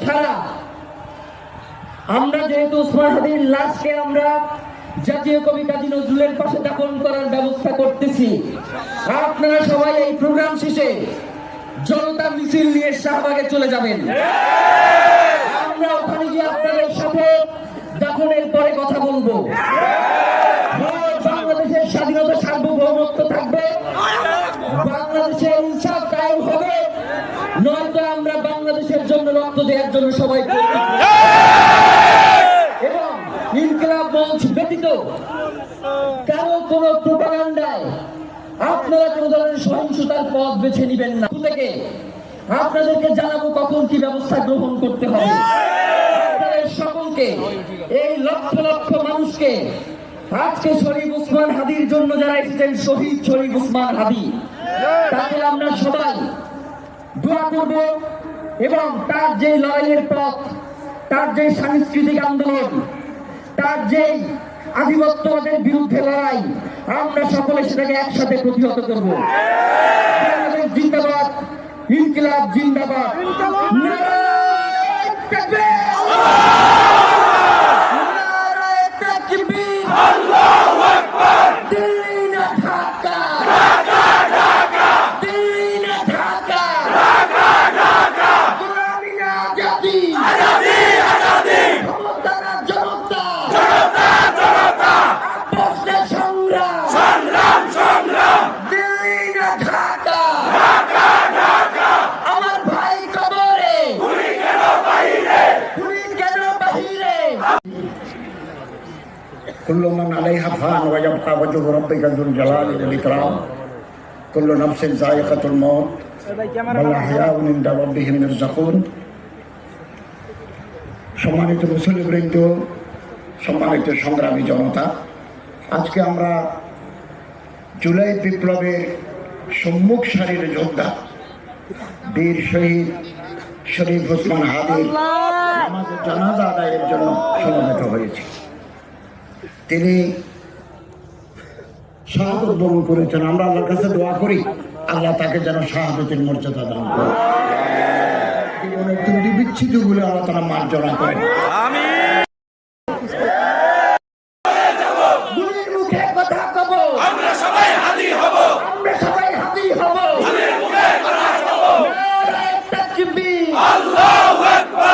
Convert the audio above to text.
ছাড়া আমরা যেহেতু ওসমান হাদির লাশকে আমরা জাতীয় কবি কাজী নজরুলের পাশে দাফন করার ব্যবস্থা করতেছি, আপনারা সবাই এই প্রোগ্রাম শেষে জনতা মিছিল নিয়ে শাহবাগে চলে যাবেন। আমরা ওখানে গিয়ে আপনাদের সাথে দাফনের পরে কথা বলবো। বাংলাদেশের স্বাধীনতা সার্বভৌমত্ব থাকবে, বাংলাদেশের ইনসাফ কায়েম হবে, নয়তো আমরা বাংলাদেশের জন্য রক্ত দেওয়ার জন্য সবাই এবং ইনকিলাব মঞ্চ ব্যতীত কারো কোনো প্রোপাগান্ডায় আপনারা কোন ধরনের সহিংসতার পথ বেছে নিবেন না। থেকে আপনাদেরকে জানাবো কখন কি ব্যবস্থা গ্রহণ করতে হবে। আপনাদের সকলকে, এই লক্ষ লক্ষ মানুষকে, আজকে শরীফ ওসমান হাদির জন্য যারা এসেছেন, শহীদ শরীফ ওসমান হাদি, তাকে আমরা সবাই দোয়া করব এবং তার যে লড়াইয়ের পথ, তার যে সাংস্কৃতিক আন্দোলন, তার যে আধিপত্যবাদের বিরুদ্ধে লড়াই, আমরা সকলে সেটাকে একসাথে প্রতিহত করব। বাংলাদেশ জিন্দাবাদ, ইনকিলাব জিন্দাবাদ। নারায়ে তাকবীর, নারায়ে তাকবীর, আল্লাহু আকবার। দিল্লি না ঢাকা, ঢাকা ঢাকা, দিল্লি না ঢাকা, ঢাকা ঢাকা, গোলামি না আজাদি, আজাদি আজাদি, জনতা না জনতা, জনতা জনতা, আপোষ না সংগ্রাম, সংগ্রাম সংগ্রাম, দিল্লি না ঢাকা, ঢাকা ঢাকা। আমার ভাই কবরে, খুনি কেন বাহিরে, খুনি কেন বাহিরে। কুল্লু মান আলাইহা ফান ওয়া ইয়াবকা ওয়াজহু রাব্বিকা যুল জালালি ওয়াল ইকরাম। কুল্লু নাফসিন যায়িকাতুল মাউত ওয়া আহইয়াউন ইনদা রাব্বিহিম ইরযাকুন। সম্মানিত মুসল্লিবৃন্দ, সম্মানিত সংগ্রামী জনতা, আজকে আমরা জুলাই বিপ্লবের সম্মুখ সারির যোদ্ধা বীর শহীদ শরীফ ওসমান হাদির নামাজে জানাজা আদায়ের জন্য সমবেত হয়েছে। তিনি শাহাদত বরণ করেছেন। আমরা আল্লাহর কাছে দোয়া করি আল্লাহ তাকে যেন শাহাদতের মর্যাদা দান করেন, জীবনের ত্রুটি বিচ্ছিন্ন বলে আল্লাহ তারা মার্জনা করেন। গুলির মুখে কথা কব, আমরা সবাই হাদি হব, আমরা সবাই হাদি হব। গুলির মুখে কথা কব। নারায়ে তাকবীর, আল্লাহু আকবার।